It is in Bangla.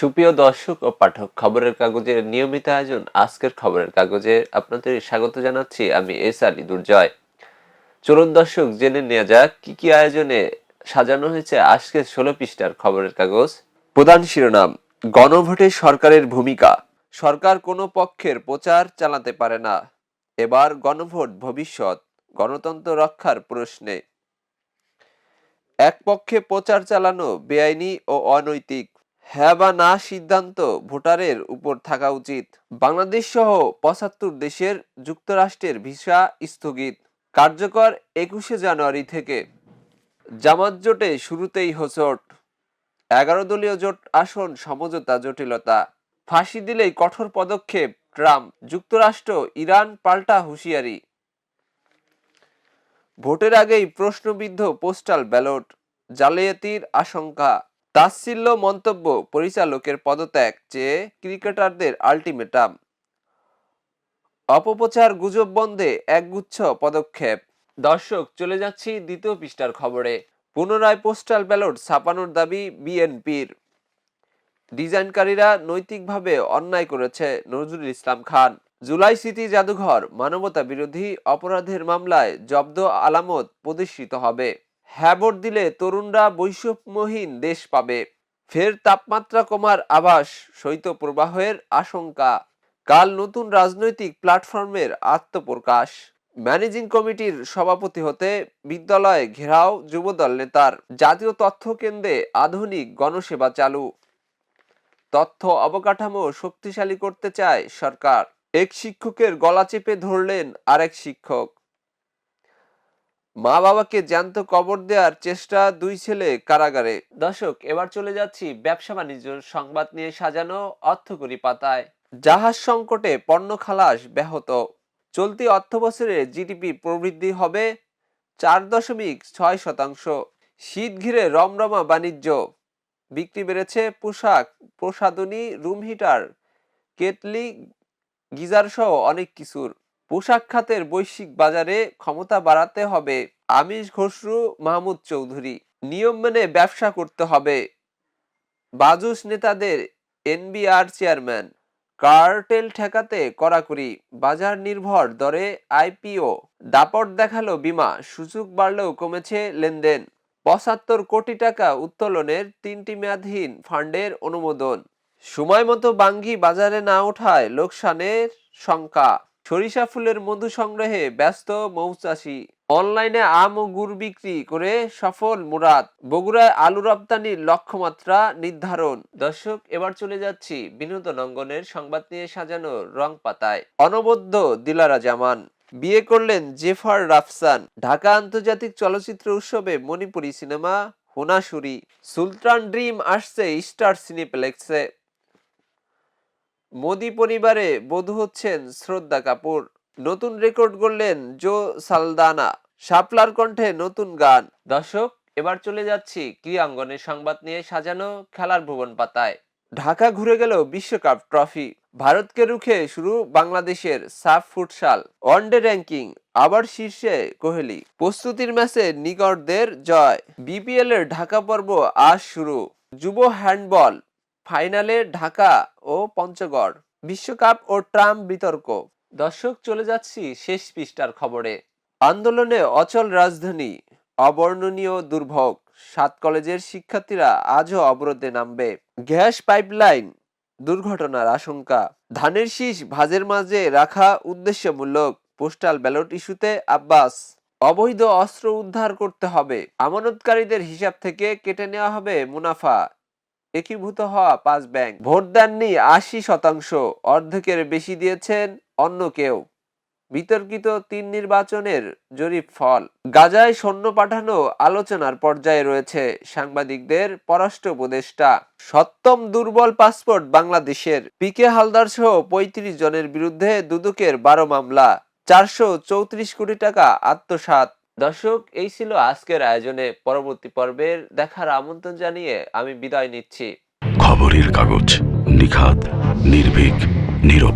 সুপ্রিয় দর্শক ও পাঠক, খবরের কাগজের নিয়মিত আয়োজন আজকের খবরের কাগজে আপনাদের স্বাগত জানাচ্ছি। আমি এস আলী দুর্জয়। চলুন দর্শক, জেনে নেওয়া যাক কি কি আয়োজনে সাজানো হয়েছে আজকের 16 পৃষ্ঠার খবরের কাগজ। প্রধান শিরোনাম: গণভোটে সরকারের ভূমিকা। সরকার কোনো পক্ষের প্রচার চালাতে পারে না। এবার গণভোট ভবিষ্যৎ গণতন্ত্র রক্ষার প্রশ্নে। এক পক্ষে প্রচার চালানো বেআইনি ও অনৈতিক। হ্যাঁ বা না সিদ্ধান্ত ভোটারের উপর থাকা উচিত। বাংলাদেশ সহ 75 দেশের যুক্তরাষ্ট্রের ভিসা স্থগিত কার্যকর 21শে জানুয়ারি থেকে। জামাত জোটে শুরুতেই হোঁচট। 11 দলীয় জোট আসন সমঝোতা জটিলতা। ফাঁসি দিলেই কঠোর পদক্ষেপ ট্রাম্প। যুক্তরাষ্ট্র ইরান পাল্টা হুঁশিয়ারি। ভোটের আগেই প্রশ্নবিদ্ধ পোস্টাল ব্যালট, জালিয়াতির আশঙ্কা। তাচ্ছিল্য মন্তব্য, পরিচালকের পদত্যাগ চেয়ে ক্রিকেটারদের আল্টিমেটাম। অপপ্রচার গুজব বন্ধে একগুচ্ছ পদক্ষেপ। দর্শক, চলে যাচ্ছি দ্বিতীয় পৃষ্ঠার খবরে। পুনরায় পোস্টাল ব্যালট ছাপানোর দাবি বিএনপির। ডিজাইনকারীরা নৈতিকভাবে অন্যায় করেছে, নজরুল ইসলাম খান। জুলাই স্মৃতি জাদুঘর মানবতা বিরোধী অপরাধের মামলায় জব্দ আলামত প্রদর্শিত হবে। হ্যাঁ ভোট দিলে তরুণরা বৈষম্যহীন দেশ পাবে। ফের তাপমাত্রা কমার আভাস, শৈত্যপ্রবাহের আশঙ্কা। কাল নতুন রাজনৈতিক প্ল্যাটফর্মের আত্মপ্রকাশ। ম্যানেজিং কমিটির সভাপতি হতে বিদ্যালয়ে ঘেরাও যুবদল নেতার। জাতীয় তথ্য কেন্দ্রে আধুনিক গণসেবা চালু। তথ্য অবকাঠামো শক্তিশালী করতে চায় সরকার। এক শিক্ষকের গলা চেপে ধরলেন আরেক শিক্ষক। মা বাবাকে জ্যান্ত কবর দেওয়ার চেষ্টা, 2 ছেলে কারাগারে। দর্শক, এবার চলে যাচ্ছি ব্যবসা বাণিজ্য সংবাদ নিয়ে সাজানো অর্থকরী পাতায়। জাহাজ সংকটে পণ্য খালাস ব্যাহত। চলতি অর্থবছরে জিডিপি প্রবৃদ্ধি হবে 4.6%। শীত ঘিরে রমরমা বাণিজ্য। বিক্রি বেড়েছে পোশাক, প্রসাধনী, রুম হিটার, কেটলি, গিজার সহ অনেক কিছুর। পোশাক খাতের বৈশ্বিক বাজারে ক্ষমতা বাড়াতে হবে। আমিষ খসরু মাহমুদ চৌধুরী। নিয়ম মেনে ব্যবসা করতে হবে। বাজুস নেতাদের এনবিআর চেয়ারম্যান। কার্টেল ঠেকাতে কড়াকড়ি। বাজার নির্ভর দরে আইপিও। দাপট দেখালো বিমা, সূচক বাড়লেও কমেছে লেনদেন। 75 কোটি টাকা উত্তোলনের 3টি মেয়াদহীন ফান্ডের অনুমোদন। সময় মতো বাঙ্গি বাজারে না ওঠায় লোকসানের শঙ্কা। সরিষা ফুলের মধু সংগ্রহে ব্যস্ত মৌচাষী। অনলাইনে আম ও গুড় বিক্রি করে সফল মুরাদ। বগুড়ায় আলু রপ্তানির লক্ষ্যমাত্রা নির্ধারণ। দর্শক, এবার চলে যাচ্ছি বিনোদন অঙ্গনের সংবাদ নিয়ে সাজানো রং পাতায়। অনবদ্য দিলারা জামান। বিয়ে করলেন জেফার রাফসান। ঢাকা আন্তর্জাতিক চলচ্চিত্র উৎসবে মণিপুরী সিনেমা হুনাশুরি। সুলতান ড্রিম আসছে স্টার সিনেপ্লেক্সে। মোদি পরিবারে বধূ হচ্ছেন শ্রদ্ধা কাপুর। নতুন রেকর্ড গড়লেন জো সালদানা। শাপলার কণ্ঠে নতুন গান। দর্শক, এবার চলে যাচ্ছি ক্রীড়াঙ্গনের সংবাদ নিয়ে সাজানো খেলার ভুবন পাতায়। ঢাকা ঘুরে গেল বিশ্বকাপ ট্রফি। ভারতকে রুখে শুরু বাংলাদেশের সাফ ফুটসাল। ওয়ানডে র্যাঙ্কিং আবার শীর্ষে কোহলি। প্রস্তুতির ম্যাচে নিকটদের জয়। বিপিএল এর ঢাকা পর্ব আজ শুরু। যুব হ্যান্ডবল ফাইনালে ঢাকা ও পঞ্চগড়। বিশ্বকাপ ও ট্রাম্প বিতর্ক। দর্শক, চলে যাচ্ছি শেষ পৃষ্ঠার খবরে। আন্দোলনে অচল রাজধানী, অবর্ণনীয় দুর্ভোগ। 7 কলেজের শিক্ষার্থীরা আজও অবরোধে নামবে। গ্যাস পাইপলাইন দুর্ঘটনার আশঙ্কা। ধানের শীষ ভাজের মাঝে রাখা উদ্দেশ্যমূলক। পোস্টাল ব্যালট ইস্যুতে আব্বাস। অবৈধ অস্ত্র উদ্ধার করতে হবে। আমানতকারীদের হিসাব থেকে কেটে নেওয়া হবে মুনাফা। একীভূত হওয়া 5 ব্যাংক। ভোট দেননি 80%, অর্ধেকের বেশি দিয়েছেন অন্য কেউ। বিতর্কিত 3 নির্বাচনের জরিপ ফল। গাজায় সৈন্য পাঠানো আলোচনার পর্যায়ে রয়েছে, সাংবাদিকদের পররাষ্ট্র উপদেষ্টা। সপ্তম দুর্বল পাসপোর্ট বাংলাদেশের। পিকে হালদার সহ 35 জনের বিরুদ্ধে দুদকের 12 মামলা। 434 কোটি টাকা আত্মসাৎ। দর্শক, এই ছিল আজকের আয়োজনে। পরবর্তী পর্বের দেখার আমন্ত্রণ জানিয়ে আমি বিদায় নিচ্ছি। খবরের কাগজ, নিখাত, নির্ভীক, নিরব।